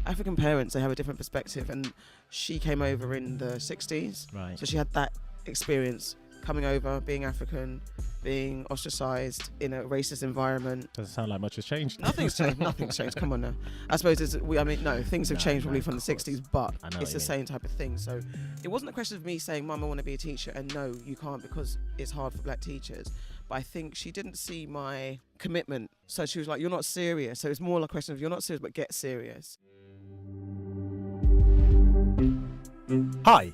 African parents, they have a different perspective, and she came over in the 60s. Right. So she had that experience coming over, being African, being ostracised in a racist environment. Doesn't sound like much has changed. Nothing's changed. Nothing's changed. Come on now. I suppose things have changed probably from the 60s, but it's the same type of thing. So it wasn't a question of me saying, Mum, I want to be a teacher, and no, you can't because it's hard for black teachers. But I think she didn't see my commitment. So she was like, you're not serious. So it's more like a question of you're not serious, but get serious. Hi,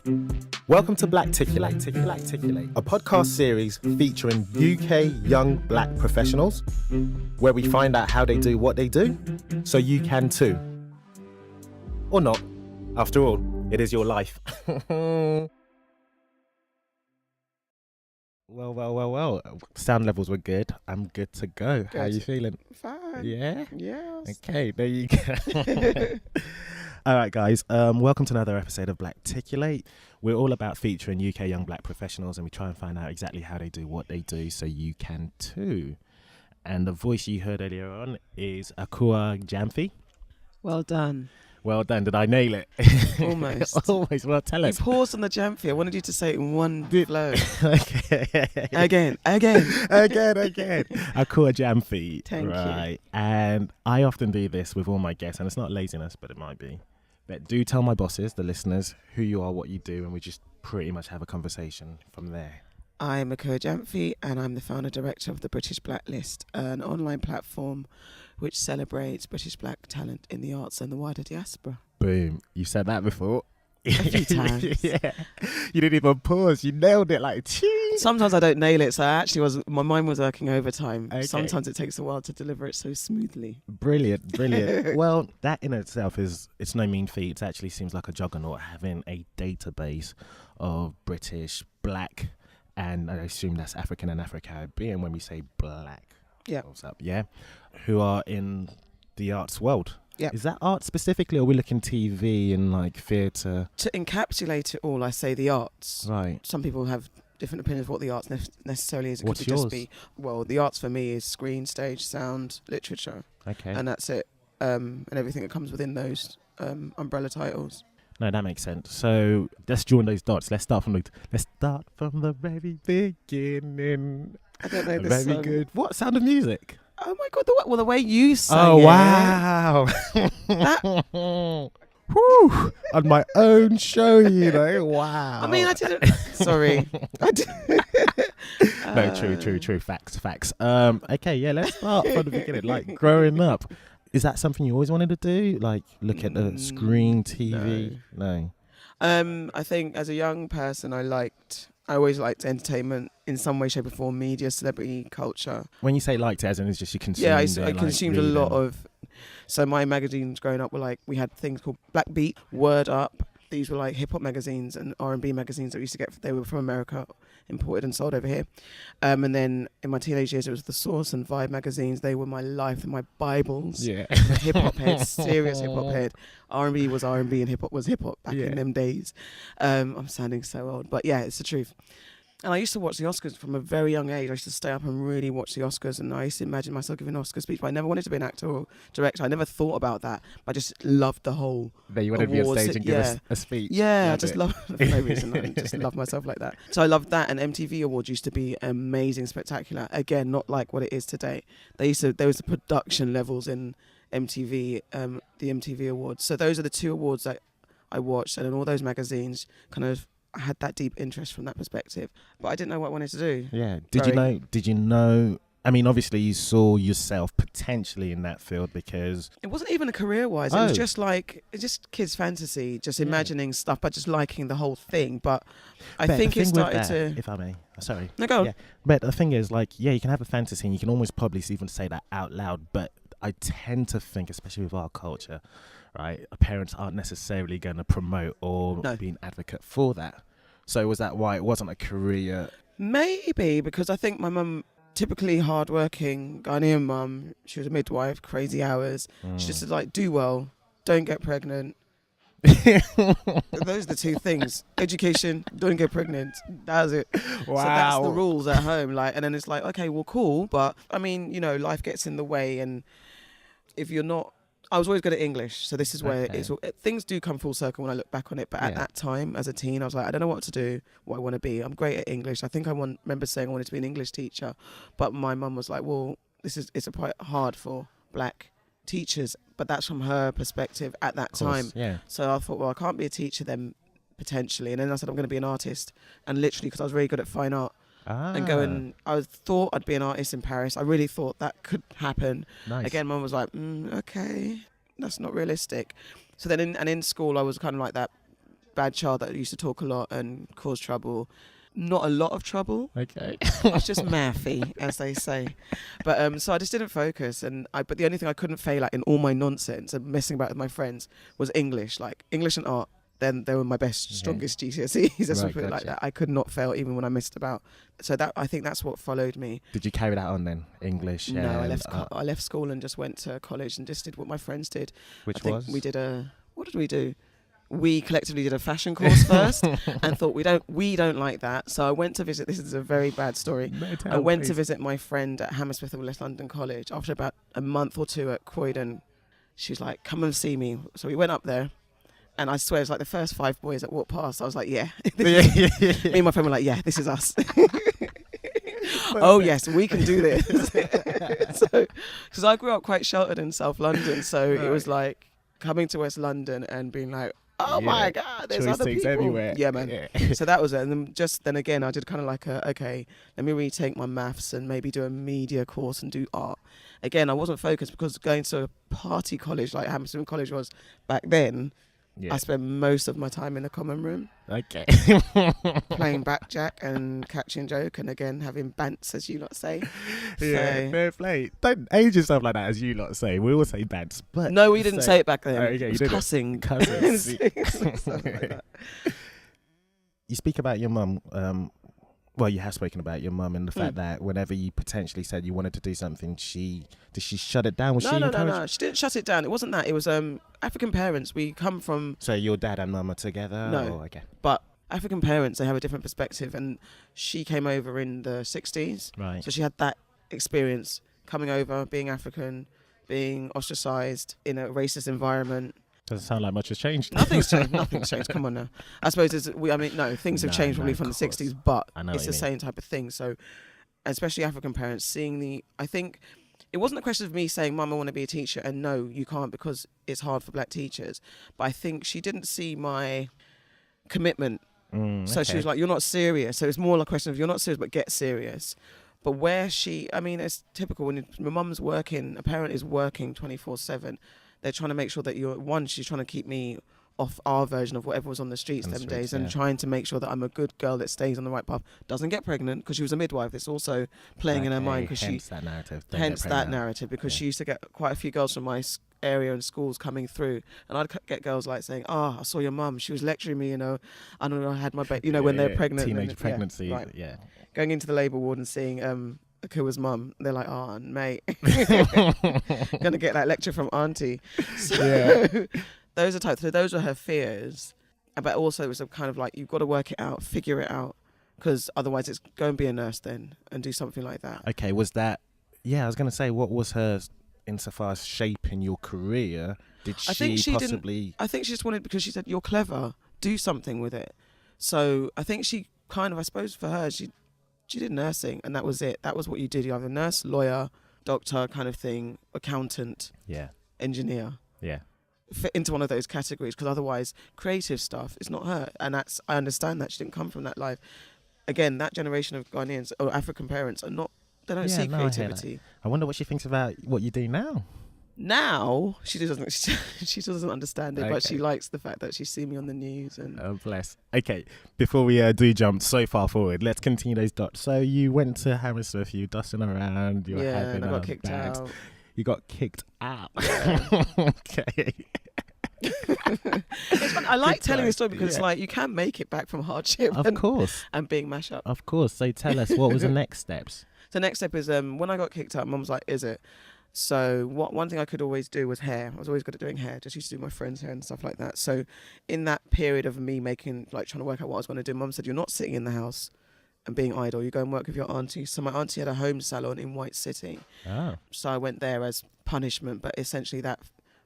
welcome to Blacticulate, a podcast series featuring UK young black professionals, where we find out how they do what they do, so you can too. Or not. After all, it is your life. Well. Sound levels were good. I'm good to go. How are you feeling? Fine. Yeah? Yes. Okay, there you go. All right, guys. Welcome to another episode of Blacticulate. We're all about featuring UK young black professionals, and we try and find out exactly how they do what they do so you can too. And the voice you heard earlier on is Akua Gyamfi. Well done. Well done. Did I nail it? Almost. Almost. Well, tell us. You paused on the Gyamfi. I wanted you to say it in one flow. Okay. Again. Akua Gyamfi. Thank you. And I often do this with all my guests, and it's not laziness, but it might be. But do tell my bosses, the listeners, who you are, what you do, and we just pretty much have a conversation from there. I'm Akua Gyamfi, and I'm the founder director of the British Blacklist, an online platform which celebrates British black talent in the arts and the wider diaspora. Boom. You said that before. A few times. Yeah. You didn't even pause. You nailed it like cheese. Sometimes I don't nail it, so my mind was working overtime. Okay. Sometimes it takes a while to deliver it so smoothly. Brilliant. Well, that in itself it's no mean feat. It actually seems like a juggernaut, having a database of British black, and I assume that's African and Afro-Caribbean when we say black. Yeah. What's up? Yeah. Who are in the arts world. Yeah. Is that art specifically, or are we looking TV and like theatre? To encapsulate it all, I say the arts. Right. Some people have different opinions of what the arts necessarily is. It What's could yours? just be, well, the arts for me is screen, stage, sound, literature. Okay. And that's it. And everything that comes within those umbrella titles. No, that makes sense. So let's join those dots. Let's start from the very beginning. I don't know this Very song. good. What Sound of Music? Oh my God, the way you sang Oh, it. wow. Whew. On my own show, you know. Wow. I mean, I didn't. Sorry. No, true. Facts. Okay, yeah, let's start from the beginning. Like, growing up, is that something you always wanted to do? Like, look at the screen, TV? No. I think as a young person, I always liked entertainment in some way, shape or form, media, celebrity, culture. When you say liked it, as in it's just you consumed Yeah, it, I like, consumed a reading. lot of. So my magazines growing up were like, we had things called Black Beat, Word Up. These were like hip hop magazines and R&B magazines that we used to get. They were from America, imported and sold over here. And then in my teenage years, it was The Source and Vibe magazines. They were my life and my Bibles. Yeah. Hip hop head, serious hip hop head. R&B was R&B and hip hop was hip hop back in them days. I'm sounding so old, but yeah, it's the truth. And I used to watch the Oscars from a very young age. I used to stay up and really watch the Oscars, and I used to imagine myself giving an Oscar speech, but I never wanted to be an actor or director. I never thought about that. I just loved the whole That you wanted to be on awards. stage and give us a speech. Yeah, I Love just it. love for no reason. I just love myself like that. So I loved that, and MTV Awards used to be amazing, spectacular. Again, not like what it is today. There was the production levels in MTV, the MTV Awards. So those are the two awards that I watched, and in all those magazines, kind of I had that deep interest from that perspective, but I didn't know what I wanted to do. Yeah. Did you know? I mean, obviously you saw yourself potentially in that field because It wasn't even a career-wise. It was just kids' fantasy, just imagining stuff, but just liking the whole thing. But I think it started to. If I may, sorry. No, go on. Yeah. But the thing is, like, yeah, you can have a fantasy and you can almost probably even say that out loud. But I tend to think, especially with our culture, right, parents aren't necessarily going to promote or be an advocate for that. So was that why it wasn't a career? Maybe because I think my mum, typically hardworking Ghanaian mum, she was a midwife, crazy hours. She just said, like, do well, don't get pregnant. Those are the two things. Education, don't get pregnant. That's it. Wow. So that's the rules at home. Like, and then it's like, okay, well, cool. But I mean, life gets in the way, and if you're not I was always good at English, so this is where Okay. things do come full circle when I look back on it. But at that time, as a teen, I was like, I don't know what to do, what I want to be. I'm great at English. I think remember saying I wanted to be an English teacher, but my mum was like, well, it's quite hard for black teachers, but that's from her perspective at that time. Yeah. So I thought, well, I can't be a teacher then potentially, and then I said I'm going to be an artist, and literally because I was really good at fine art. And I thought I'd be an artist in Paris. I really thought that could happen. Nice. Again, mum was like, okay, that's not realistic. So then in school, I was kind of like that bad child that used to talk a lot and cause trouble. Not a lot of trouble. Okay. It's just mathy, as they say. But so I just didn't focus. But the only thing I couldn't fail at in all my nonsense and messing about with my friends was English. Like English and art. Then they were my best, strongest GCSEs. Let's put it like that. I could not fail even when I missed about. So I think that's what followed me. Did you carry that on then? English? No, I left school and just went to college and just did what my friends did. Which I think was? we did what did we do? We collectively did a fashion course first and thought we don't like that. So I went to visit, this is a very bad story. I went to visit my friend at Hammersmith of West London College. After about a month or two at Croydon, she was like, come and see me. So we went up there. And I swear, it's like the first 5 boys that walked past. I was like, yeah. Me and my friend were like, yeah, this is us. Oh, yes, we can do this. So, because I grew up quite sheltered in South London. So it was like coming to West London and being like, oh, my God, there's other people. Everywhere. Yeah, man. Yeah. So that was it. And then again, I did kind of like, okay, let me retake my maths and maybe do a media course and do art. Again, I wasn't focused because going to a party college like Hammersmith College was back then, I spent most of my time in the common room. Okay. Playing blackjack and catching joke and again having bants, as you lot say. Yeah, fair play. Don't age yourself like that, as you lot say. We all say bants. But no, we didn't say it back then. Okay, it was cussing. Stuff like that. You speak about your mum. Well, you have spoken about your mum and the fact that whenever you potentially said you wanted to do something, did she shut it down? No. She didn't shut it down. It wasn't that. It was African parents. We come from. So your dad and mum are together? No. Okay. But African parents, they have a different perspective, and she came over in the 60s. Right. So she had that experience coming over, being African, being ostracised in a racist environment. Doesn't sound like much has changed. Nothing's changed. Come on now. I suppose things have changed probably from the 60s, but it's the same type of thing. So, especially African parents, I think it wasn't a question of me saying, Mum, I want to be a teacher, and no, you can't because it's hard for black teachers. But I think she didn't see my commitment. So she was like, you're not serious. So it's more like a question of you're not serious, but get serious. But where it's typical when my mum's working, a parent is working 24/7. They're trying to make sure that she's trying to keep me off our version of whatever was on the streets them days and trying to make sure that I'm a good girl that stays on the right path, doesn't get pregnant because she was a midwife. It's also playing in her mind because hence that narrative. Because she used to get quite a few girls from my area and schools coming through, and I'd get girls like saying, I saw your mum, she was lecturing me, I don't know, I had my baby, when they're pregnant. Teenage pregnancy, Going into the labour ward and seeing Akua's mum, they're like, oh, mate, gonna get that lecture from auntie. So those were her fears, but also it was a kind of like, you've got to work it out, figure it out, because otherwise it's go and be a nurse then and do something like that. Okay, was that, I was going to say, what was her, insofar as shaping your career? I think she just wanted, because she said, you're clever, do something with it. So I think she kind of, I suppose for her, she did nursing and that was it. That was what you did. You have a nurse, lawyer, doctor kind of thing, accountant, engineer. Yeah. Fit into one of those categories, because otherwise creative stuff is not her. And I understand that she didn't come from that life. Again, that generation of Ghanaians or African parents they don't see creativity. I wonder what she thinks about what you do now. Now she doesn't understand it, but she likes the fact that she's seen me on the news. And oh, bless. Okay, before we do jump so far forward, let's continue those dots. So you went to Hammersmith, you dusting around, you were having and I got kicked out. You got kicked out. Okay. It's fun. I like telling this story because it's like you can make it back from hardship. Of course. And being mashed up. Of course. So tell us, what was the next steps? The next step is when I got kicked out, Mum was like, is it? So one thing I could always do was hair. I was always good at doing hair. Just used to do my friends' hair and stuff like that. So in that period of me trying to work out what I was going to do, Mum said, you're not sitting in the house and being idle. You go and work with your auntie. So my auntie had a home salon in White City. Oh. So I went there as punishment, but essentially that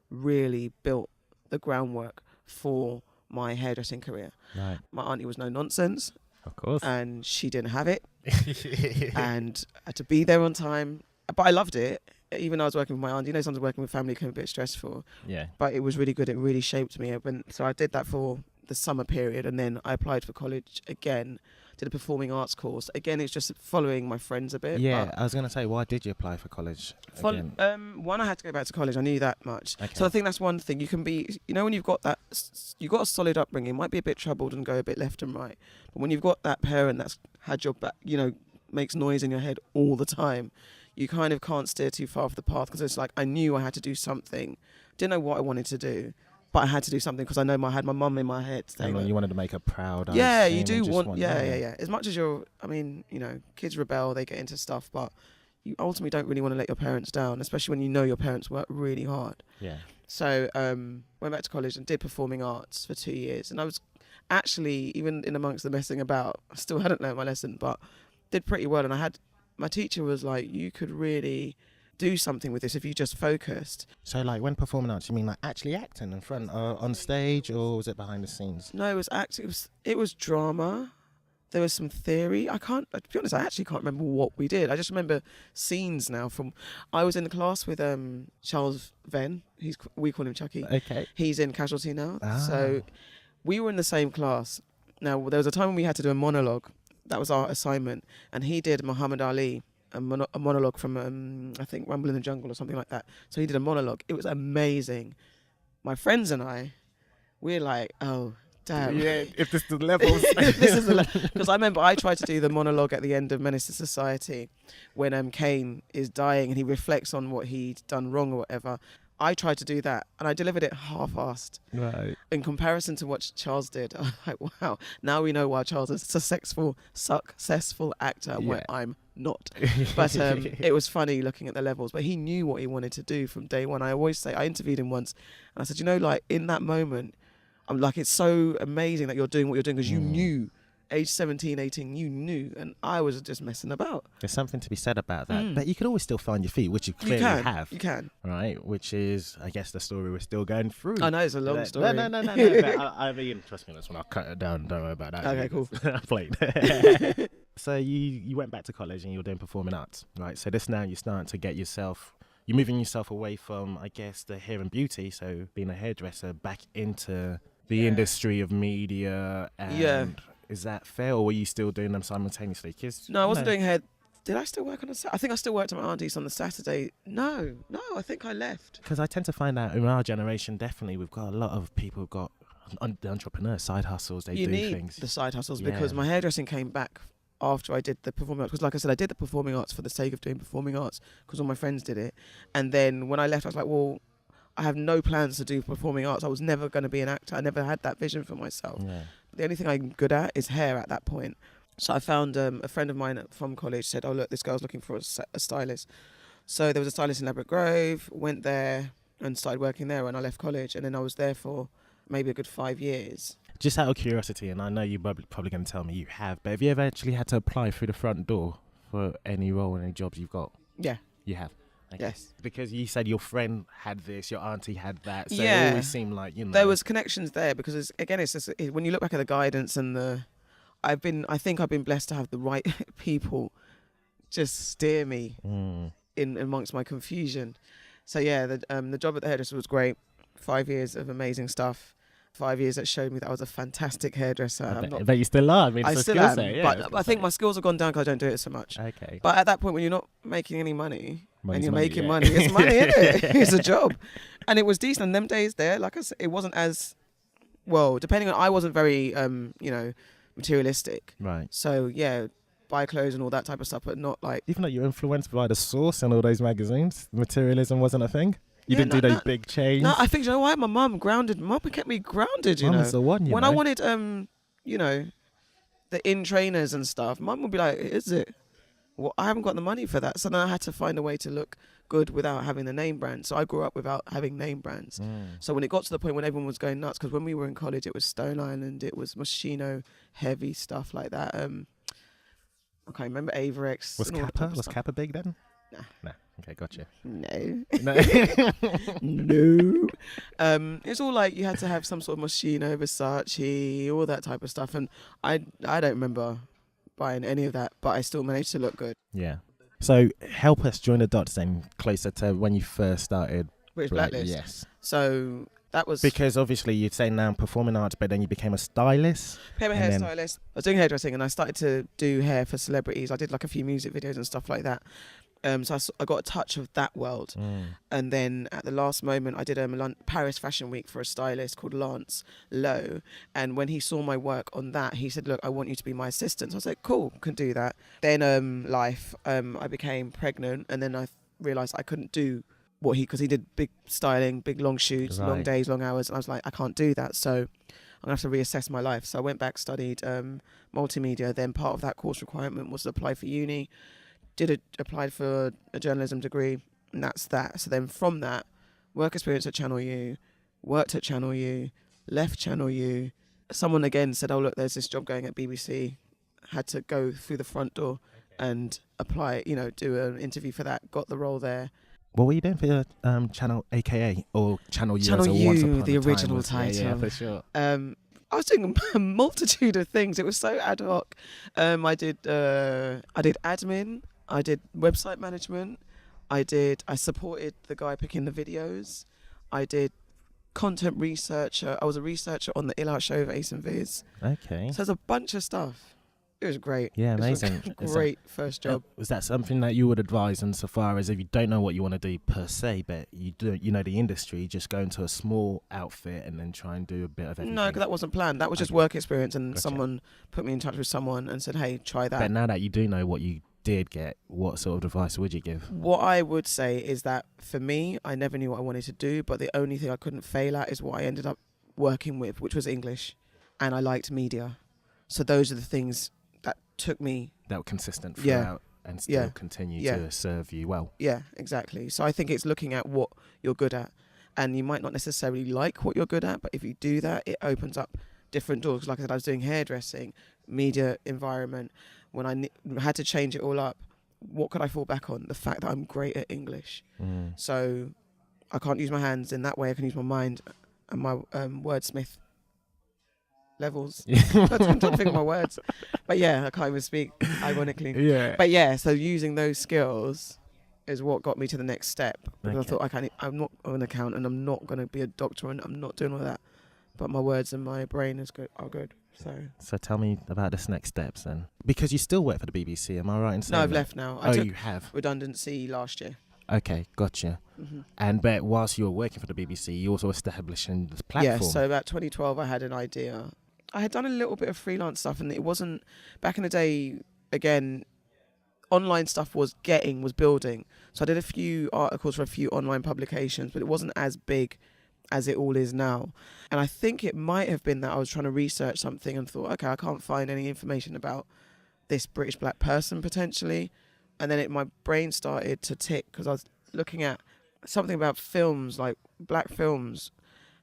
really built the groundwork for my hairdressing career. Right. My auntie was no nonsense, Of course. and she didn't have it, and I had to be there on time. But I loved it, even though I was working with my aunt. You know, sometimes working with family can be a bit stressful. Yeah. But it was really good. It really shaped me. So I did that for the summer period, and then I applied for college again. Did a performing arts course. Again, it's just following my friends a bit. Yeah, I was going to say, why did you apply for college again? One, I had to go back to college. I knew that much. Okay. So I think that's one thing. You can be, when you've got that, you've got a solid upbringing. Might be a bit troubled and go a bit left and right. But when you've got that parent that's had your back, makes noise in your head all the time, you kind of can't steer too far off the path, because it's like I knew I had to do something. Didn't know what I wanted to do, but I had to do something because I know I had my mum in my head. And you wanted to make her proud. Yeah, you do want. Yeah. As much as kids rebel, they get into stuff, but you ultimately don't really want to let your parents down, especially when you know your parents work really hard. Yeah. So went back to college and did performing arts for 2 years, and I was actually, even in amongst the messing about, I still hadn't learned my lesson, but did pretty well. And my teacher was like, you could really do something with this if you just focused. So like when performing arts, you mean like actually acting in front on stage, or was it behind the scenes? No, it was acting. It was drama. There was some theory. To be honest, I actually can't remember what we did. I just remember scenes now I was in the class with Charles Venn. We call him Chucky. Okay. He's in Casualty now. Ah. So we were in the same class. Now, there was a time when we had to do a monologue. That was our assignment. And he did Muhammad Ali, a monologue from, I think, Rumble in the Jungle or something like that. So he did a monologue. It was amazing. My friends and I, we're like, oh, damn. Yeah, if this is the levels. This is the level. Because I remember I tried to do the monologue at the end of Menace to Society when Kane is dying and he reflects on what he'd done wrong or whatever. I tried to do that and I delivered it half-assed. Right. In comparison to what Charles did, I'm like, wow, now we know why Charles is a successful actor and why I'm not. But it was funny looking at the levels. But he knew what he wanted to do from day one. I always say, I interviewed him once and I said, like in that moment, I'm like, it's so amazing that you're doing what you're doing, because you knew, age 17, 18, you knew, and I was just messing about. There's something to be said about that. But you can always still find your feet, which you clearly have. You can. Right, which is, I guess, the story we're still going through. I know, it's a long story. No. But I mean, trust me, that's when I'll cut it down. Don't worry about that. Okay, cool. I'm playing. So you went back to college and you were doing performing arts, right? So this now you're starting to get yourself... You're moving yourself away from, I guess, the hair and beauty, so being a hairdresser, back into the industry of media. And is that fair, or were you still doing them simultaneously? No, I wasn't doing hair. Did I still work on I think I still worked at my auntie's on the Saturday. No, I think I left. Because I tend to find out in our generation, definitely, we've got a lot of people who've got the entrepreneurs, side hustles, they do things. You need the side hustles, because my hairdressing came back after I did the performing arts, because like I said, I did the performing arts for the sake of doing performing arts because all my friends did it. And then when I left, I was like, well, I have no plans to do performing arts. I was never going to be an actor. I never had that vision for myself. Yeah. The only thing I'm good at is hair at that point. So I found a friend of mine from college said, oh, look, this girl's looking for a stylist. So there was a stylist in Ladbroke Grove, went there and started working there when I left college. And then I was there for maybe a good 5 years. Just out of curiosity, and I know you're probably going to tell me you have, but have you ever actually had to apply through the front door for any role, any jobs you've got? Yeah. You have? Okay. Yes. Because you said your friend had this, your auntie had that, so it always seemed like, There was connections there, because it's just, when you look back at the guidance and I think I've been blessed to have the right people just steer me in amongst my confusion. So yeah, the job at the hairdresser was great. 5 years of amazing stuff. 5 years that showed me that I was a fantastic hairdresser. But you still are. I mean, I it's still a skill am, set. Yeah, but I think my skills have gone down because I don't do it so much. Okay. But at that point, when you're not making any money Money's and you're money, making money, it's money, isn't it? It's a job. And it was decent. And them days there, like I said, it wasn't as, well, depending on, I wasn't very, materialistic. Right. So, yeah, buy clothes and all that type of stuff, but not like... Even though you're influenced by The Source and all those magazines, materialism wasn't a thing? You didn't do those big chains? No, I think, you know why? My mum kept me grounded, you know. Mum's the one, when I wanted, the in trainers and stuff, Mum would be like, is it? Well, I haven't got the money for that. So then I had to find a way to look good without having the name brand. So I grew up without having name brands. So when it got to the point when everyone was going nuts, because when we were in college, it was Stone Island, it was Moschino, heavy stuff like that. I can't remember Averex. Was Kappa big then? Nah. Okay, gotcha. No. No. No. It's all like you had to have some sort of Moschino, Versace, all that type of stuff. And I don't remember buying any of that, but I still managed to look good. Yeah. So help us join the dots then closer to when you first started. British Blacklist. Yes. So that was... Because obviously you'd say now performing arts, but then you became a stylist. Became a hairstylist. I was doing hairdressing and I started to do hair for celebrities. I did like a few music videos and stuff like that. So I got a touch of that world. And then at the last moment, I did a Paris Fashion Week for a stylist called Lance Lowe. And when he saw my work on that, he said, look, I want you to be my assistant. So I was like, cool, can do that. Then I became pregnant and then I realised I couldn't do what because he did big styling, big long shoots, long days, long hours. And I was like, I can't do that. So I'm going to have to reassess my life. So I went back, studied multimedia. Then part of that course requirement was to apply for uni. Applied for a journalism degree, and that's that. So then from that, work experience at Channel U, worked at Channel U, left Channel U. Someone again said, oh, look, there's this job going at BBC. Had to go through the front door and apply, do an interview for that. Got the role there. What were you doing for your channel, AKA, or Channel U? Channel U, once upon the original title. Yeah, for sure. I was doing a multitude of things. It was so ad hoc. I did admin. I did website management. I supported the guy picking the videos. I did content researcher. I was a researcher on the Ill Out show of Ace and Viz. Okay. So there's a bunch of stuff. It was great. Yeah, amazing. It was a great first job. Was that something that you would advise insofar as if you don't know what you want to do per se, but you know the industry, just go into a small outfit and then try and do a bit of everything? No, because that wasn't planned. That was just work experience, and someone put me in touch with someone and said, hey, try that. But now that you do know what you did get, what sort of advice would you give? What I would say is that for me, I never knew what I wanted to do, but the only thing I couldn't fail at is what I ended up working with, which was English, and I liked media. So those are the things that took me... That were consistent throughout and still continue to serve you well. Yeah, exactly. So I think it's looking at what you're good at, and you might not necessarily like what you're good at, but if you do that, it opens up different doors. Like I said, I was doing hairdressing, media environment. When I had to change it all up, what could I fall back on? The fact that I'm great at English. So I can't use my hands in that way. I can use my mind and my wordsmith levels. I don't think of my words. But yeah, I can't even speak, ironically. Yeah. But yeah, so using those skills is what got me to the next step. Because I thought, I'm not an accountant, I'm not going to be a doctor, and I'm not doing all that. But my words and my brain are good. So tell me about this next steps then. Because you still work for the BBC, am I right in saying No, I've that? left now. You have? Redundancy last year. Okay, gotcha. But whilst you were working for the BBC, you also established this platform. Yeah, so about 2012 I had an idea. I had done a little bit of freelance stuff, and it wasn't... Back in the day, again, online stuff was building. So I did a few articles for a few online publications, but it wasn't as big as it all is now. And I think it might have been that I was trying to research something and thought, okay, I can't find any information about this British black person potentially. And then my brain started to tick because I was looking at something about films, like black films.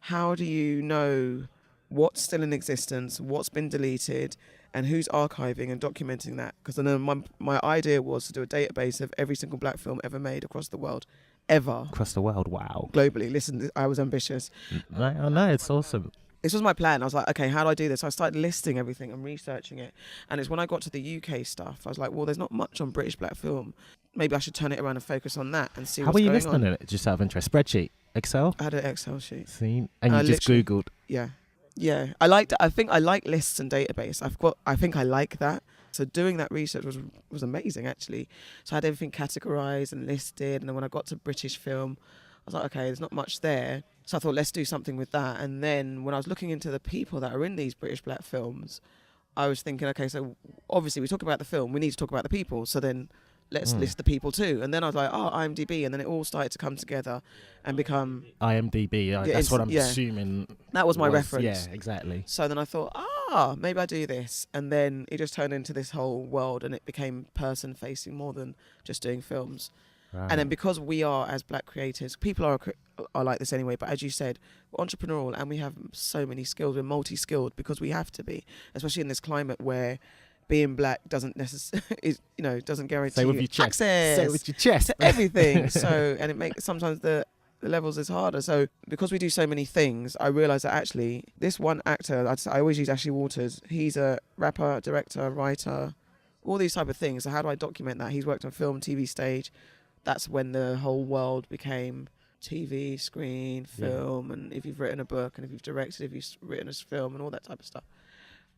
How do you know what's still in existence, what's been deleted, and who's archiving and documenting that? Because then my idea was to do a database of every single black film ever made across the world. Ever. Across the world, wow. Globally. Listen, I was ambitious. I know, it's awesome. This was my plan. I was like, okay, how do I do this? So I started listing everything and researching it. And it's when I got to the UK stuff, I was like, well, there's not much on British black film. Maybe I should turn it around and focus on that and see what's going on. How were you listening to it? Just out of interest. Spreadsheet? Excel? I had an Excel sheet. See? And you just Googled? Yeah. Yeah. I think I like lists and database. I think I like that. So doing that research was amazing, actually. So I had everything categorised and listed. And then when I got to British film, I was like, okay, there's not much there. So I thought, let's do something with that. And then when I was looking into the people that are in these British black films, I was thinking, okay, so obviously we talk about the film, we need to talk about the people. So then let's list the people too. And then I was like, IMDb. And then it all started to come together and become... IMDb, that's what I'm assuming. That was my reference. Yeah, exactly. So then I thought, maybe I do this. And then it just turned into this whole world, and it became person-facing more than just doing films. Right. And then because we are, as black creators, people are like this anyway, but as you said, we're entrepreneurial and we have so many skills. We're multi-skilled because we have to be, especially in this climate where being black doesn't necessarily, doesn't guarantee Say with your chest. access Say with your chest. to everything. So, and it makes sometimes the levels is harder. So because we do so many things, I realised that actually this one actor, I always use Ashley Waters. He's a rapper, director, writer, all these type of things. So how do I document that? He's worked on film, TV, stage. That's when the whole world became TV, screen, film, and if you've written a book, and if you've directed, if you've written a film, and all that type of stuff.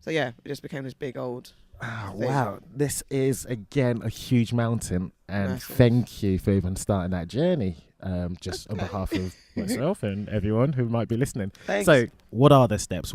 So yeah, it just became this big old thing. Wow, this is again a huge mountain, and Massive. thank you for even starting that journey. Just on behalf of myself and everyone who might be listening. Thanks. So, what are the steps?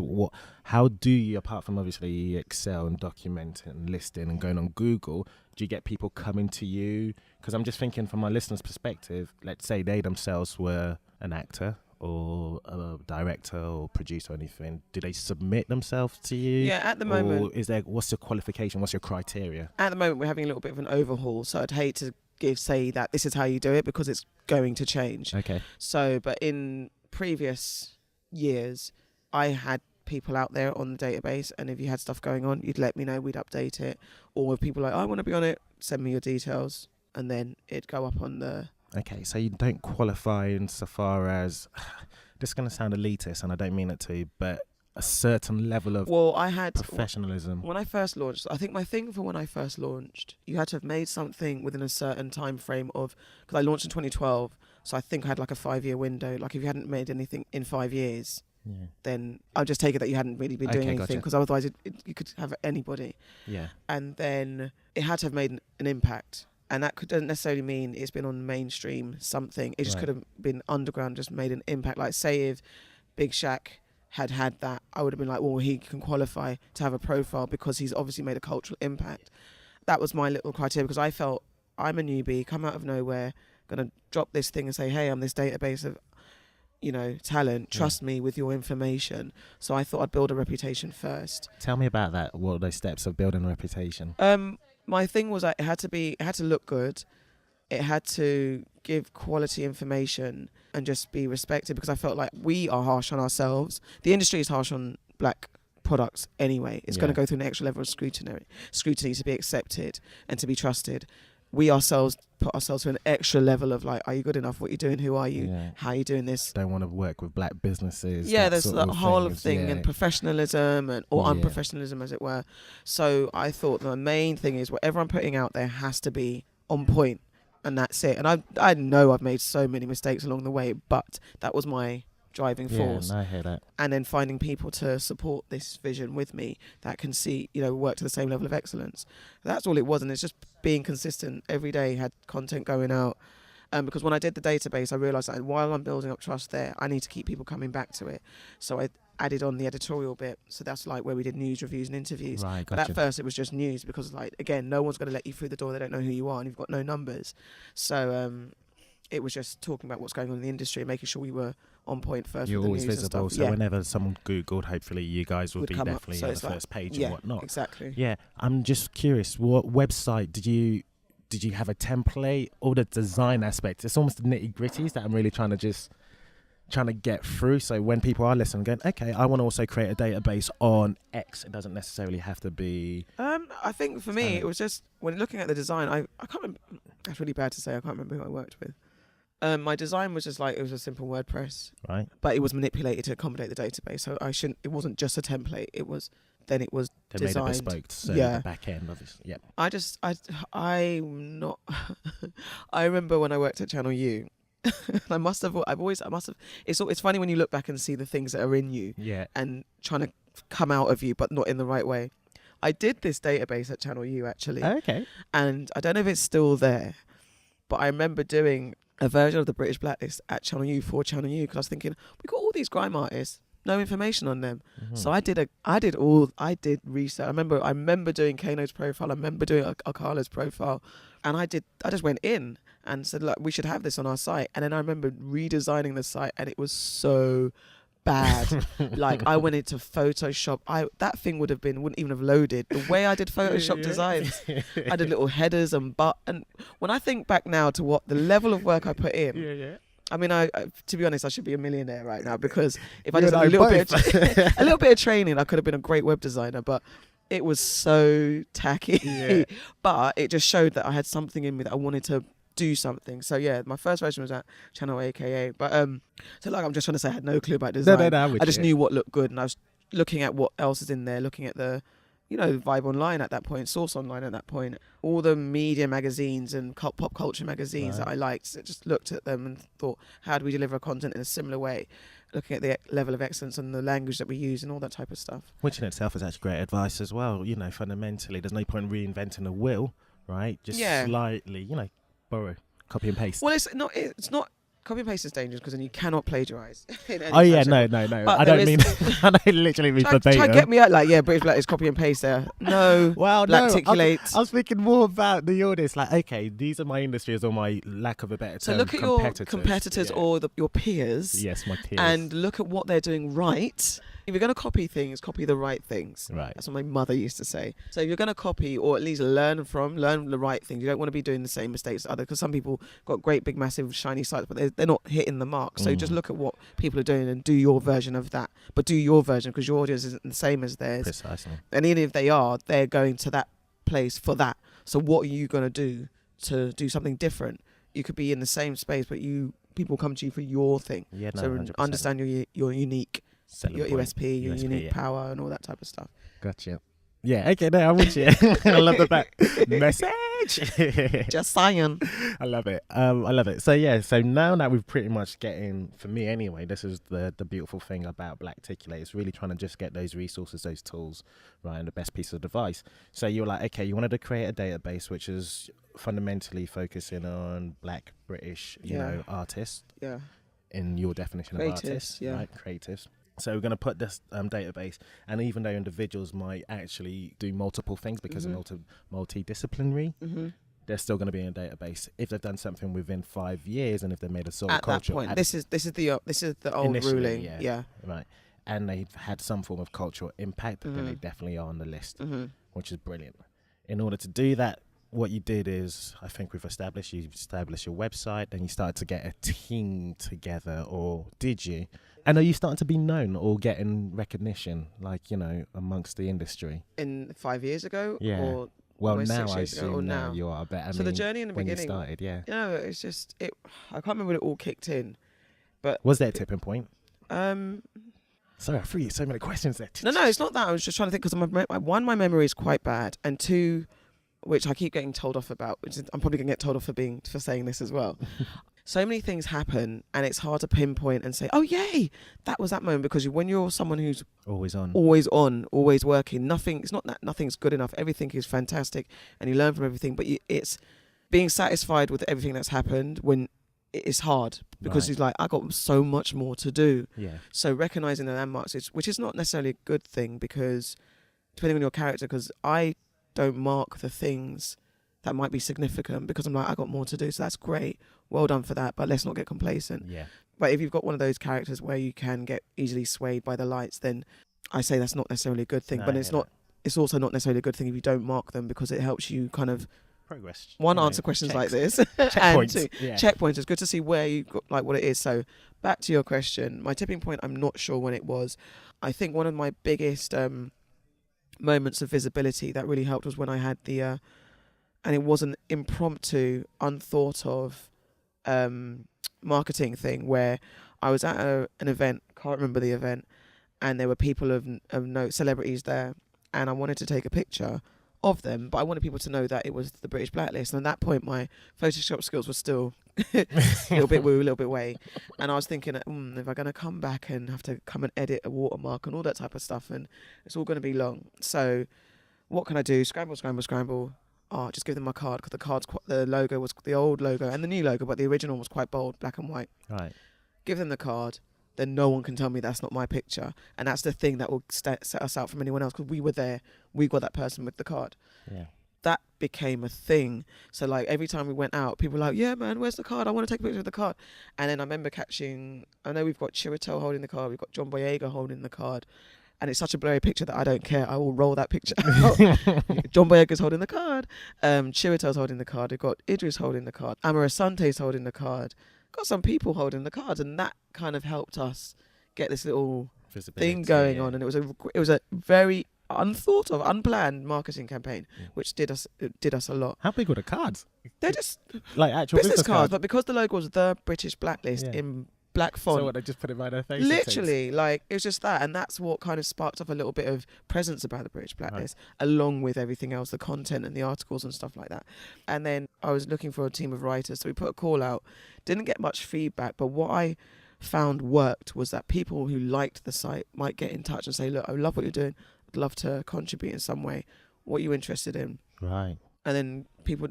How do you, apart from obviously Excel and documenting and listing and going on Google, do you get people coming to you? Because I'm just thinking from my listeners' perspective, let's say they themselves were an actor or a director or producer or anything. Do they submit themselves to you? Yeah, at the moment. Or what's your qualification? What's your criteria? At the moment, we're having a little bit of an overhaul. So I'd hate to say that this is how you do it, because it's going to change. Okay. So, but in previous years, I had people out there on the database, and if you had stuff going on, you'd let me know, we'd update it. Or if people I want to be on it, send me your details, and then it'd go up on the... Okay, so you don't qualify insofar as, this is going to sound elitist, and I don't mean it to, but a certain level of professionalism. When I first launched, I think my thing for when I first launched, you had to have made something within a certain time frame of, because I launched in 2012, so I think I had like a 5-year window. Like if you hadn't made anything in 5 years, then I'll just take it that you hadn't really been doing anything, because otherwise you could have anybody. Yeah. And then it had to have made an impact. And that doesn't necessarily mean it's been on mainstream something. It just could have been underground, just made an impact. Like say if Big Shaq had that, I would have been like, well, he can qualify to have a profile because he's obviously made a cultural impact. That was my little criteria, because I felt I'm a newbie, come out of nowhere, going to drop this thing and say, hey, I'm this database of, talent. Trust me with your information. So I thought I'd build a reputation first. Tell me about that. What are those steps of building a reputation? My thing was it had to look good. It had to give quality information and just be respected, because I felt like we are harsh on ourselves. The industry is harsh on black products anyway. It's going to go through an extra level of scrutiny to be accepted and to be trusted. We ourselves put ourselves to an extra level of like, are you good enough? What are you doing? Who are you? Yeah. How are you doing this? Don't want to work with black businesses. Yeah, there's that whole thing and professionalism or unprofessionalism, as it were. So I thought the main thing is whatever I'm putting out there has to be on point, and that's it. And I know I've made so many mistakes along the way, but that was my driving force. Yeah, I hear that. And then finding people to support this vision with me that can see, work to the same level of excellence. That's all it was. And it's just being consistent every day, had content going out. Because when I did the database, I realised that while I'm building up trust there, I need to keep people coming back to it. So I added on the editorial bit. So that's like where we did news, reviews and interviews. Right, but gotcha. at first it was just news, because again, no one's going to let you through the door. They don't know who you are and you've got no numbers. So it was just talking about what's going on in the industry and making sure we were on point first. You're with the always news visible, and so stuff. whenever someone Googled, hopefully you guys would be definitely so on the first page yeah, and whatnot. Exactly. Yeah, I'm just curious, what website did you have a template or the design aspect? It's almost the nitty gritties that I'm really trying to get through. So when people are listening, going, okay, I want to also create a database on X. It doesn't necessarily have to be. I think for me, it was just when looking at the design, I can't remember. That's really bad to say. I can't remember who I worked with. My design was just like, it was a simple WordPress, right? But it was manipulated to accommodate the database. So it wasn't just a template. It was they designed. made it bespoke to the back end, obviously. Yeah. I'm not. I remember when I worked at Channel U. It's funny when you look back and see the things that are in you, and trying to come out of you, but not in the right way. I did this database at Channel U actually. Okay. And I don't know if it's still there, but I remember doing a version of the British Blacklist at Channel U for Channel U, because I was thinking, we got all these grime artists, no information on them. Mm-hmm. So I did research. I remember doing Kano's profile. I remember doing Akala's profile, and I just went in and said, look, we should have this on our site. And then I remember redesigning the site, and it was so bad. Like I went into Photoshop. That thing wouldn't even have loaded. The way I did Photoshop designs, I did little headers and when I think back now to what the level of work I put in, I mean, I to be honest, I should be a millionaire right now, because if I did a little bit of training, I could have been a great web designer. But It was so tacky, Yeah. but it just showed that I had something in me that I wanted to do something. So yeah, my first version was at Channel AKA, but so like I'm just trying to say I had no clue about design. No, I just knew what looked good, and I was looking at what else is in there, looking at the Vibe Online at that point, Source Online at that point, all the media magazines and pop culture magazines that I liked. I just looked at them and thought, how do we deliver content in a similar way? Looking at the level of excellence and the language that we use and all that type of stuff. Which in itself is actually great advice as well. Fundamentally, there's no point reinventing a wheel, right? Just slightly, borrow, copy and paste. Well, it's not. Copy and paste is dangerous because then you cannot plagiarize. No. I don't mean. I don't literally mean verbatim. Try to get me out British Blacklist, copy and paste there. No. Well, Blacticulate. I was thinking more about the audience. Like, okay, these are my industries or my lack of a better term. So look at your competitors or your peers. Yes, my peers. And look at what they're doing right. If you're going to copy things, copy the right things. Right. That's what my mother used to say. So if you're going to copy or at least learn the right things, you don't want to be doing the same mistakes as others, because some people got great, big, massive, shiny sites, but they're not hitting the mark. So just look at what people are doing and do your version of that. But do your version, because your audience isn't the same as theirs. Precisely. And even if they are, they're going to that place for that. So what are you going to do something different? You could be in the same space, but people come to you for your thing. Yeah, no, so 100%. Understand your unique, your USP, your unique power, and all that type of stuff. Gotcha. Yeah, okay, no, I'm with you. I love the back message. Just saying. I love it. So now that we've pretty much getting, for me anyway, this is the beautiful thing about Blacticulate. It's really trying to just get those resources, those tools, right, and the best piece of advice. So you're like, okay, you wanted to create a database which is fundamentally focusing on Black British, artists. Yeah. In your definition of artists, right? Creatives. So we're going to put this database, and even though individuals might actually do multiple things because they're multidisciplinary, they're still going to be in a database if they've done something within 5 years, and if they've made a solid culture. At that point, this is the old ruling, right. And they've had some form of cultural impact, then they definitely are on the list, which is brilliant. In order to do that, what you did is, I think you established your website, and you started to get a team together, or did you? And are you starting to be known or getting recognition, amongst the industry? In 5 years ago? Yeah. Or well, now 6 I years ago, assume now you are better. So the journey in the when beginning, you started, it's just, I can't remember when it all kicked in. But was there a tipping point? Sorry, I threw you so many questions there. No, it's not that. I was just trying to think, because one, my memory is quite bad, and two, which I keep getting told off about, which is, I'm probably going to get told off for saying this as well. So many things happen, and it's hard to pinpoint and say, oh, yay, that was that moment. Because when you're someone who's always always working, it's not that nothing's good enough. Everything is fantastic, and you learn from everything. But it's being satisfied with everything that's happened when it's hard, because it's like, I got so much more to do. Yeah. So recognizing the landmarks, which is not necessarily a good thing, because depending on your character, because I don't mark the things that might be significant, because I'm like, I got more to do, so that's great, well done for that, but let's not get complacent. Yeah. But if you've got one of those characters where you can get easily swayed by the lights, then I say that's not necessarily a good thing. But it's also not necessarily a good thing if you don't mark them, because it helps you kind of progress. One, answer questions like this, and two, checkpoints. It's good to see where you got, like, what it is. So back to your question, my tipping point, I'm not sure when it was. I think one of my biggest moments of visibility that really helped was when I had the and it was an impromptu, unthought of marketing thing, where I was at an event, can't remember the event, and there were people of note, celebrities there, and I wanted to take a picture of them, but I wanted people to know that it was the British Blacklist. And at that point, my Photoshop skills were still a little bit woo, a little bit way. And I was thinking, if I'm going to come back and have to come and edit a watermark and all that type of stuff, and it's all going to be long. So what can I do? Scramble. Just give them my card, because the logo was the old logo and the new logo, but the original was quite bold, black and white. Right. Give them the card. Then no one can tell me that's not my picture. And that's the thing that will set us out from anyone else, because we were there. We got that person with the card. Yeah. That became a thing. So, like, every time we went out, people were like, yeah, man, where's the card? I want to take a picture of the card. And then I remember I know we've got Chiwetel holding the card. We've got John Boyega holding the card. And it's such a blurry picture that I don't care. I will roll that picture out. John Boyega's holding the card. Chiwetel's holding the card. We've got Idris holding the card. Amara Sante's holding the card. Got some people holding the cards, and that kind of helped us get this little thing going on. And it was a very unthought of, unplanned marketing campaign, which did us a lot. How big were the cards? They're just Like actual business cards, but because the logo was the British Blacklist Yeah. in black font. So what, they just put it by their face? Literally, like, it was just that. And that's what kind of sparked off a little bit of presence about the British Blacklist, along with everything else, the content and the articles and stuff like that. And then I was looking for a team of writers. So we put a call out, didn't get much feedback. But what I found worked was that people who liked the site might get in touch and say, look, I love what you're doing. I'd love to contribute in some way. What are you interested in? Right. And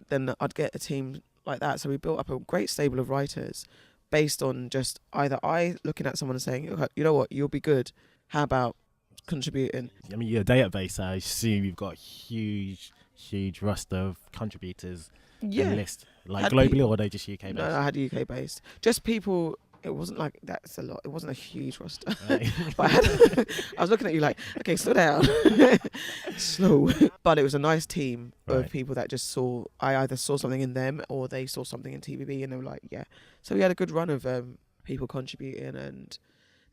then I'd get a team like that. So we built up a great stable of writers based on just either I looking at someone and saying, okay, you know what, you'll be good. How about contributing? I mean, your database, I assume you've got a huge roster of contributors and list. Like Had globally, people. or are they just UK based? No, I had UK based. Just people. It wasn't like that's a lot. It wasn't a huge roster. Right. But I was looking at you like, okay, slow down, slow. But it was a nice team of people that just saw. I either saw something in them or they saw something in TVB, and they were like, yeah. So we had a good run of people contributing, and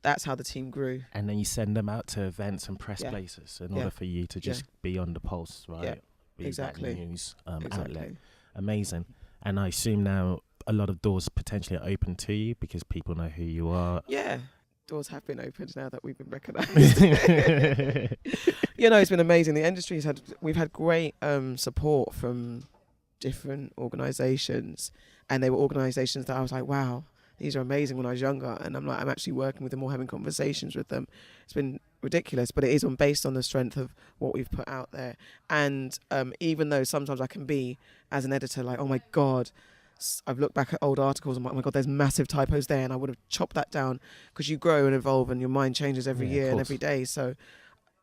that's how the team grew. And then you send them out to events and press places in order for you to just be on the pulse, right? Yeah, Be exactly. That news Exactly. outlet. Amazing. And I assume now a lot of doors potentially are open to you because people know who you are. Yeah. Doors have been opened now that we've been recognised. It's been amazing. The industry's we've had great support from different organisations, and they were organisations that I was like, wow, these are amazing when I was younger, and I'm actually working with them or having conversations with them. It's been ridiculous, but it is based on the strength of what we've put out there. And even though sometimes I can be, as an editor, like, oh my God, I've looked back at old articles and I'm like, oh my God, there's massive typos there, and I would have chopped that down, because you grow and evolve and your mind changes every year and every day. So,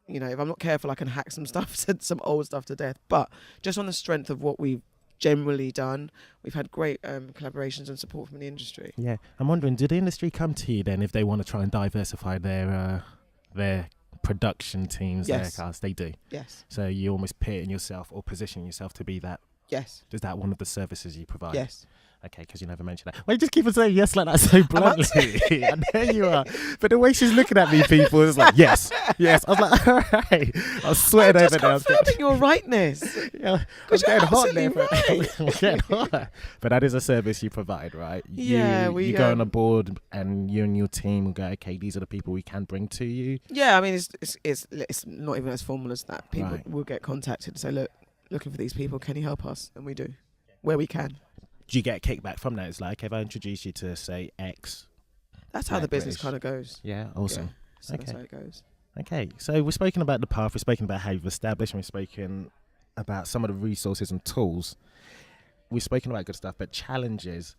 if I'm not careful, I can hack some stuff, some old stuff to death. But just on the strength of what we've generally done, we've had great collaborations and support from the industry. Yeah, I'm wondering, did the industry come to you then if they want to try and diversify their production teams, their cast? They do. Yes. So you almost pitting yourself or positioning yourself to be that. Yes. Is that one of the services you provide? Yes. Okay, because you never mentioned that. Why you just keep on saying yes like that so bluntly? And there you are. But the way she's looking at me, people, is like, yes. I was like, all right. I was sweating over there. I'm just confirming your rightness. Yeah, I was getting hot there. I was getting hot. But that is a service you provide, right? Yeah, you go on a board and you and your team will go, okay, these are the people we can bring to you. Yeah, I mean, it's not even as formal as that. People will get contacted and say, look, looking for these people, can you help us? And we do, where we can. Do you get a kickback from that? It's like, if I introduce you to, say, X. That's how the business kind of goes. Yeah, awesome. Yeah, so that's how it goes. Okay, so we've spoken about the path, we've spoken about how you've established, and we've spoken about some of the resources and tools. We've spoken about good stuff, but challenges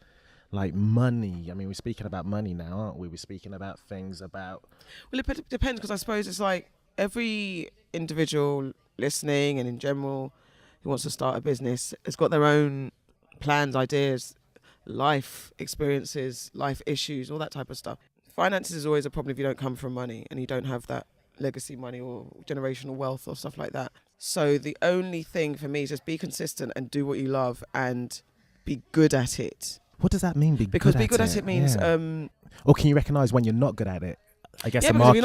like money. I mean, we're speaking about money now, aren't we? We're speaking about things about... Well, it depends, because I suppose it's like every individual listening and in general who wants to start a business has got their own plans, ideas, life experiences, life issues, all that type of stuff. Finances is always a problem if you don't come from money and you don't have that legacy money or generational wealth or stuff like that. So the only thing for me is just be consistent and do what you love and be good at it. What does that mean, Because be good at it means... or can you recognise when you're not good at it? I guess the market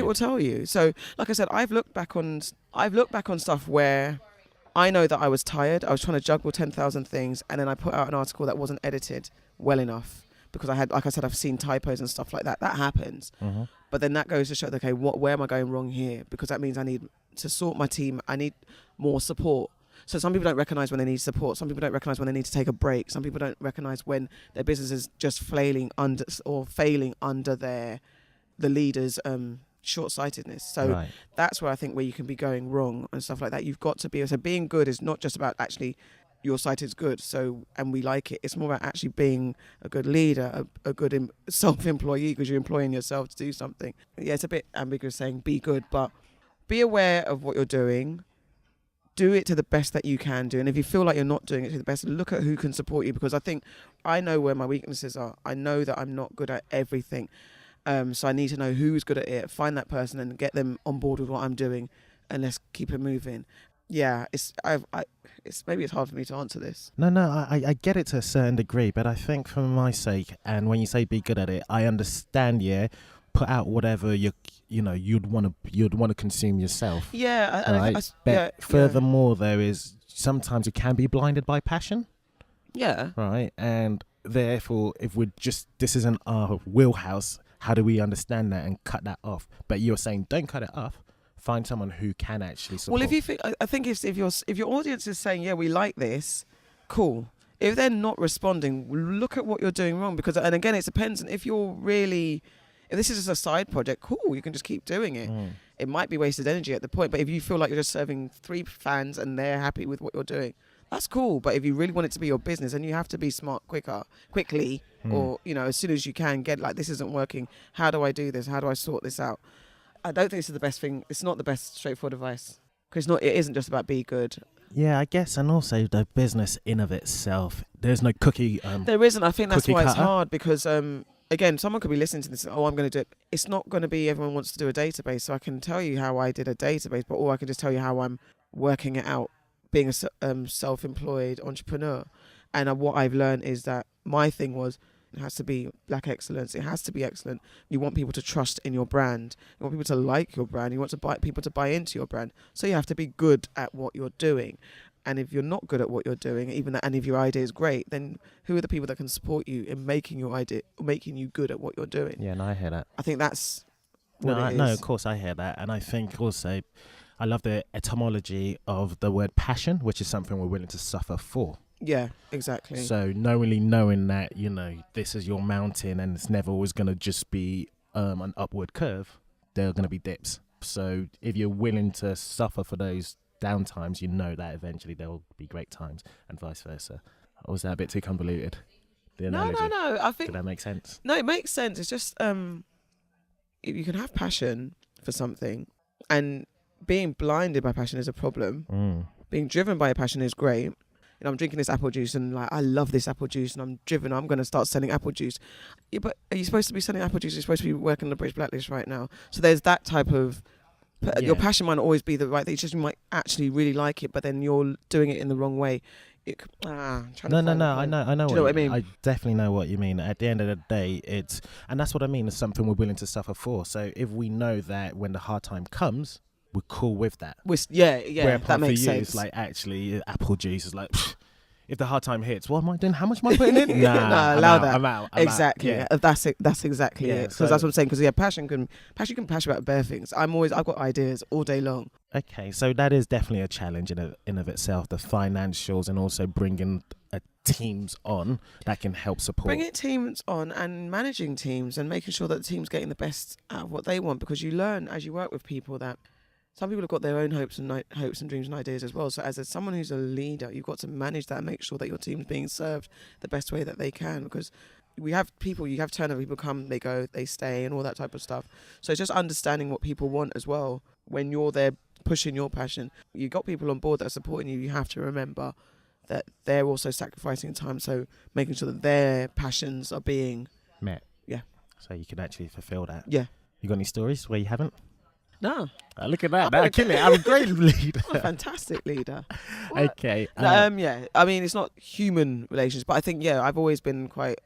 will will tell you. So, like I said, I've looked back on stuff where I know that I was tired. I was trying to juggle 10,000 things, and then I put out an article that wasn't edited well enough because I had, like I said, I've seen typos and stuff like that. That happens. Mm-hmm. But then that goes to show, okay, where am I going wrong here? Because that means I need to sort my team. I need more support. So some people don't recognise when they need support. Some people don't recognise when they need to take a break. Some people don't recognise when their business is just failing under the leader's short-sightedness. So that's where I think where you can be going wrong and stuff like that. You've got to be, so being good is not just about actually your site is good, so, and we like it. It's more about actually being a good leader, a good self-employee, because you're employing yourself to do something. Yeah, it's a bit ambiguous saying be good, but be aware of what you're doing. Do it to the best that you can do. And if you feel like you're not doing it to the best, look at who can support you, because I think I know where my weaknesses are. I know that I'm not good at everything. So I need to know who's good at it, find that person and get them on board with what I'm doing, and let's keep it moving. Yeah, it's maybe it's hard for me to answer this. No, I get it to a certain degree, but I think for my sake, and when you say be good at it, I understand, put out whatever you'd want to consume yourself. Yeah, Right. But furthermore, there is sometimes you can be blinded by passion. Yeah. Right. And therefore, if this isn't our wheelhouse, how do we understand that and cut that off? But you're saying don't cut it off. Find someone who can actually support. Well, if you think, I think if your audience is saying, yeah, we like this, cool. If they're not responding, look at what you're doing wrong. Because, and again, it depends. And if this is just a side project, cool, you can just keep doing it. It might be wasted energy at the point, but if you feel like you're just serving 3 fans and they're happy with what you're doing, that's cool. But if you really want it to be your business, then you have to be smart quickly, or, as soon as you can get like, this isn't working. How do I do this? How do I sort this out? I don't think this is the best thing. It's not the best straightforward advice. Because it isn't just about be good. Yeah, I guess. And also the business in of itself, there's no cookie. There isn't. I think that's why it's cutter. hard because, again, someone could be listening to this and, I'm going to do it. It's not going to be everyone wants to do a database. So I can tell you how I did a database, or I can just tell you how I'm working it out, being a self-employed entrepreneur. And what I've learned is that my thing was, it has to be black excellence. It has to be excellent. You want people to trust in your brand. You want people to like your brand. You want people to buy into your brand. So you have to be good at what you're doing. And if you're not good at what you're doing, and if your idea is great, then who are the people that can support you in making your idea, making you good at what you're doing? Yeah, no, I hear that. I think that's what it is. No, of course I hear that. And I think also, I love the etymology of the word passion, which is something we're willing to suffer for. Yeah, exactly. So knowing that, this is your mountain and it's never always going to just be an upward curve, there are going to be dips. So if you're willing to suffer for those down times, that eventually there will be great times, and vice versa. Or was that a bit too convoluted? No. I think... Did that make sense? No, it makes sense. It's just you can have passion for something, and being blinded by passion is a problem. Being driven by a passion is great. I'm drinking this apple juice and I love this apple juice and I'm driven. I'm going to start selling apple juice. Yeah, but are you supposed to be selling apple juice? You're supposed to be working on the British Blacklist right now. So there's that type of... Your passion might not always be the right thing. It's just you might actually really like it, but then you're doing it in the wrong way. I know. Do you know what I mean? I definitely know what you mean. At the end of the day, and that's what I mean. It's something we're willing to suffer for. So if we know that when the hard time comes, we're cool with that. That makes sense. It's like actually apple juice is like, if the hard time hits, what am I doing? How much am I putting in? Nah, allow that. I'm out. Exactly. Yeah. That's it. That's exactly it. Because that's what I'm saying. Because passion can passion about bare things. I've got ideas all day long. Okay, so that is definitely a challenge in of itself. The financials and also bringing teams on that can help support. Bringing teams on and managing teams and making sure that the team's getting the best out of what they want, because you learn as you work with people that some people have got their own hopes and dreams and ideas as well. So as someone who's a leader, you've got to manage that and make sure that your team's being served the best way that they can, because you have turnover, people come, they go, they stay and all that type of stuff. So it's just understanding what people want as well. When you're there pushing your passion, you've got people on board that are supporting you. You have to remember that they're also sacrificing time. So making sure that their passions are being met. Yeah. So you can actually fulfill that. Yeah. You got any stories where you haven't? No. Look at that. That'll kill it. I'm a great leader. I'm a fantastic leader. Okay. Yeah. I mean, it's not human relations, but I think, I've always been quite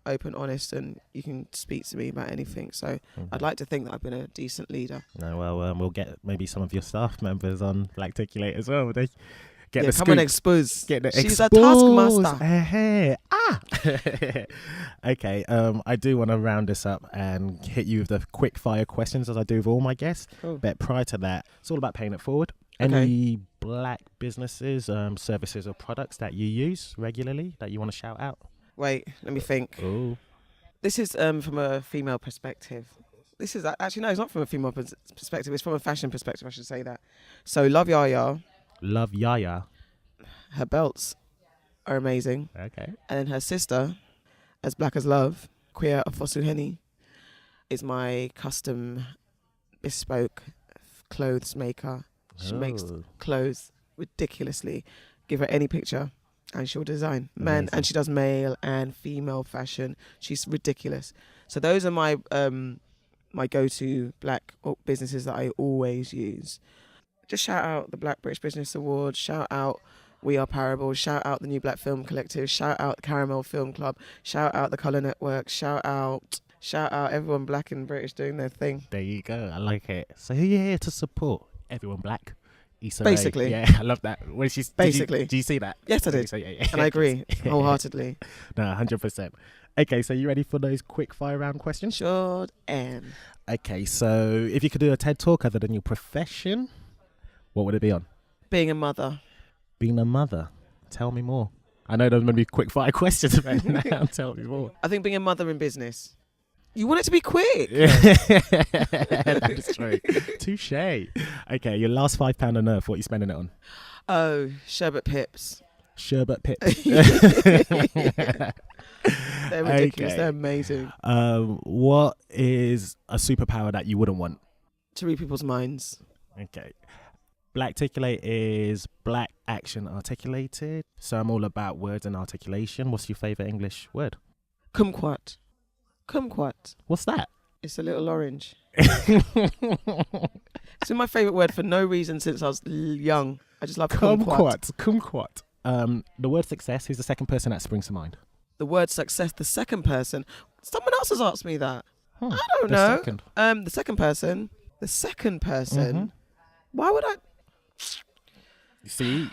open, honest, and you can speak to me about anything. So I'd like to think that I've been a decent leader. No, well, we'll get maybe some of your staff members on Blacticulate as well. They get the scoop. Come and expose. She's a taskmaster. Hey. Okay, I do want to round this up and hit you with the quick fire questions as I do with all my guests. Cool. But prior to that, it's all about paying it forward. Any black businesses, services or products that you use regularly that you want to shout out? Wait, let me think. Ooh. This is from a female perspective. This is actually, no, it's not from a female perspective. It's from a fashion perspective, I should say that. So Love Yaya. Love Yaya. Her belts are amazing. Okay. And then her sister, As Black as Love, Queer Afosuheni, is my custom bespoke clothes maker. She makes clothes ridiculously. Give her any picture and she'll design. Man, and she does male and female fashion. She's ridiculous. So those are my my go-to black businesses that I always use. Just shout out the Black British Business Awards, shout out We Are Parable, shout out the New Black Film Collective, shout out the Caramel Film Club, shout out the Colour Network, shout out Shout out everyone black and British doing their thing. There you go. I like it. So who are you here to support? Everyone black. Issa Basically. Rae. Yeah, I love that. When she's Basically. do you see that? Yes, I did. Yeah. And I agree wholeheartedly. No, 100%. Okay, so you ready for those quick fire round questions? Sure am. Okay, so if you could do a TED talk other than your profession, what would it be on? Being a mother. Being a mother. Tell me more. I know those are going to be quick fire questions right now. Tell me more. I think being a mother in business. You want it to be quick. That is true. Touche. Okay, your last £5 on earth, what are you spending it on? Oh, sherbet pips. Sherbet pips. They're ridiculous. Okay. They're amazing. What is a superpower that you wouldn't want? To read people's minds. Okay. Blacticulate is black action articulated. So I'm all about words and articulation. What's your favourite English word? Kumquat. Kumquat. What's that? It's a little orange. It's been my favourite word for no reason since I was young. I just love kumquat. Kumquat. The word success, who's the second person that springs to mind? The word success, the second person. Someone else has asked me that. I don't The know. second. The second person. The second person. Mm-hmm. Why would I? You see,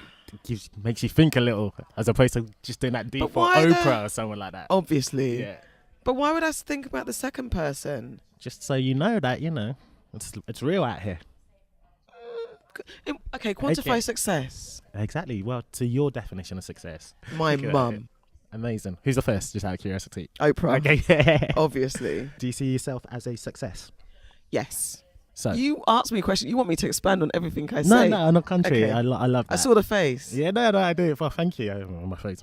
makes you think a little, as opposed to just doing that deep for Oprah or someone like that. Obviously. Yeah. But why would I think about the second person? Just so you know that, it's real out here. Okay, quantify Okay. success. Exactly. Well, to your definition of success. My Go mum. ahead. Amazing. Who's the first, just out of curiosity? Oprah. Okay. Obviously. Do you see yourself as a success? Yes. So You asked me a question. You want me to expand on everything I say? No, on the contrary. Okay. I love that. I saw the face. Yeah, no, I do. Well, thank you. My face.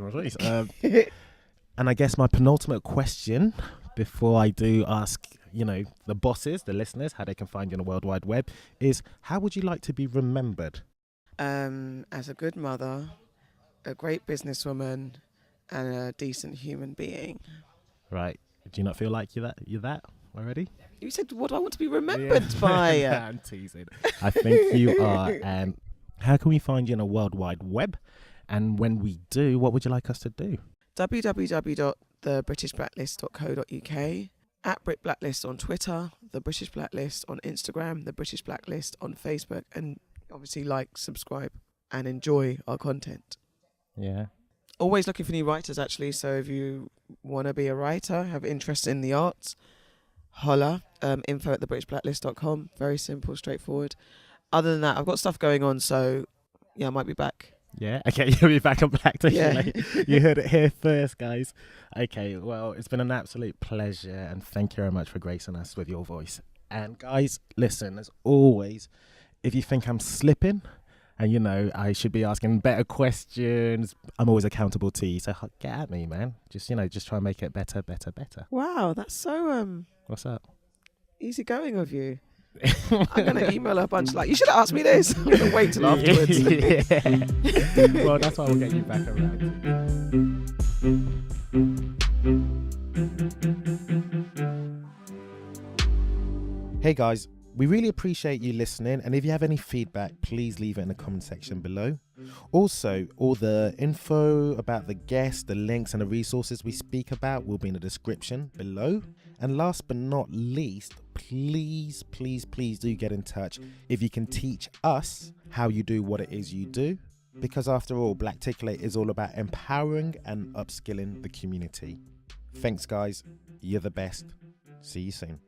And I guess my penultimate question, before I do ask, the bosses, the listeners, how they can find you on the World Wide Web, is how would you like to be remembered? As a good mother, a great businesswoman, and a decent human being. Right. Do you not feel like you're that already? You said, what do I want to be remembered by? I'm teasing. I think you are. And how can we find you on the World Wide Web? And when we do, what would you like us to do? www.thebritishblacklist.co.uk, at Brit Blacklist on Twitter, The British Blacklist on Instagram, The British Blacklist on Facebook, and obviously subscribe, and enjoy our content. Yeah. Always looking for new writers, actually, so if you want to be a writer, have interest in the arts, holla, info@thebritishblacklist.com. Very simple, straightforward. Other than that, I've got stuff going on, so yeah, I might be back. Yeah, okay, you'll be back on Blacticulate. Yeah. You heard it here first, guys. Okay, well, it's been an absolute pleasure, and thank you very much for gracing us with your voice. And guys, listen, as always, if you think I'm slipping, and I should be asking better questions, I'm always accountable to you. So get at me, man. Just try and make it better. Wow, that's so What's up? easy going of you. I'm going to email a bunch you should have asked me this. I'm going to wait till afterwards. Yeah. Well, that's why we'll get you back around. Hey guys, we really appreciate you listening, and if you have any feedback, please leave it in the comment section below. Also, all the info about the guests, the links and the resources we speak about will be in the description below. And last but not least, please do get in touch if you can teach us how you do what it is you do, because after all, Blacticulate is all about empowering and upskilling the community. Thanks guys, you're the best. See you soon.